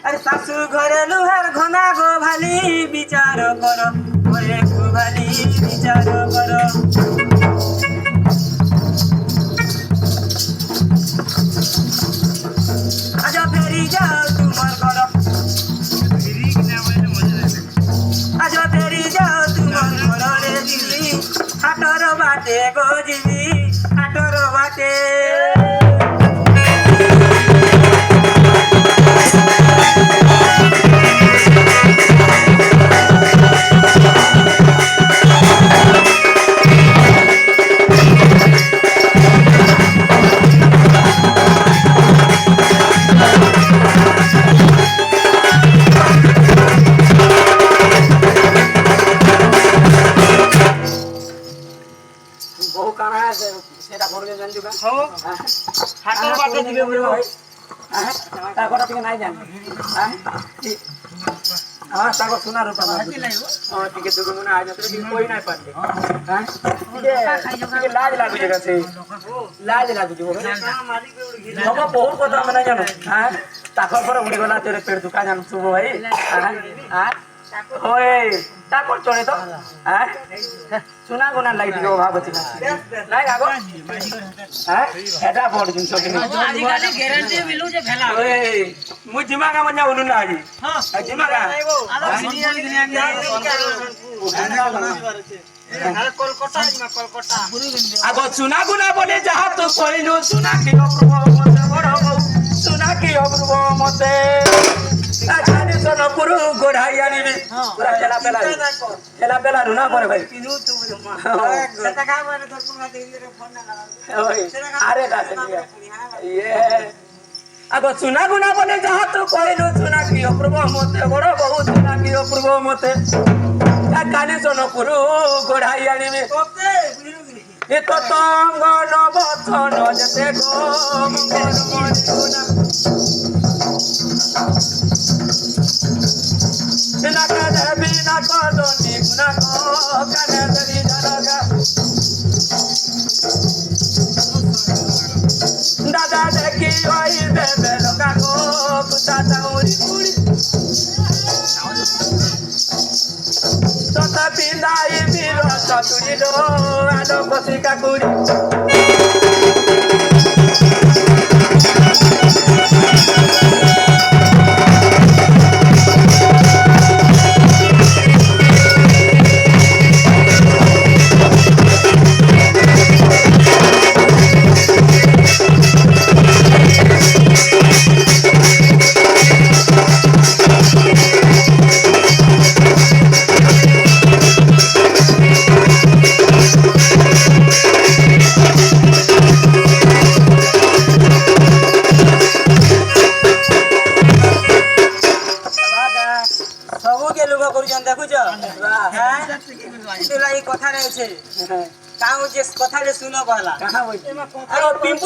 আরে শাশু ঘরে লুহার ঘনা গো ভালি বিচার কর ওরে গো ভালি বিচার কর আজ ফেরি যাও তোমার ঘর আজ ফেরি যাও তোমার ঘরে দিদি হাটর বাটে গো দিদি হাটর বাটে বহু কানা আছে সেটা করবে জানছো কা হ্যাঁ হাটর বাটে দিবে বলে ভাই হ্যাঁ তার কথা থেকে নাই জান হ্যাঁ তারপর শোনার উপর ঠিক আছে তুমি মনে আজ তুই কই নাই পারলে হ্যাঁ ঠিক লাজ লাগুছে কাছে লাজ লাগুছে বলে বাবা বহুত কথা মানে জানো হ্যাঁ তারপর পরে উড়ে গলা তোর পেট দুকা জানো শুভ ভাই হ্যাঁ হ্যাঁ ওই তারপর চলে তো হ্যাঁ শোনা গোনা লাগ দিকে অভাব আছে নাই আগো হ্যাঁ এটা বড় জিনিস আজিকালি গ্যারান্টি মিলু যে ভেলা ওই মু জিমাগা মনে বলু না আজি হ্যাঁ জিমাগা কলকাতা কলকাতা আগো শোনা গোনা বলে যাহা তো কইলো শোনা কি অপূর্ব মতে বড় শোনা কি অপূর্ব মতে আজানি সোনপুর গোড়াই আনিবি পুরা খেলা পেলা রুনা করে ভাই আরে আগো চুনা গুনা বলে যাহা তো কইলো চুনা কি অপূর্ব মতে বড় বহু চুনা কি অপূর্ব মতে কানি সোনপুর গোড়াই আনিবি এ তো তঙ্গন বচন যেতে গো মঙ্গল মরিগুনা নাকা দেবী নাকা দন্ডি গুনা গো কানে দেবী জানগা দাদা দেখি ওই বেবে লগা গো কুতা দাউরি কুড়ি তোতা পিলাই বীর চতুরি দো আলো বসি কাকুরি কথা রয়েছে তাও যে কথা শুনো বলা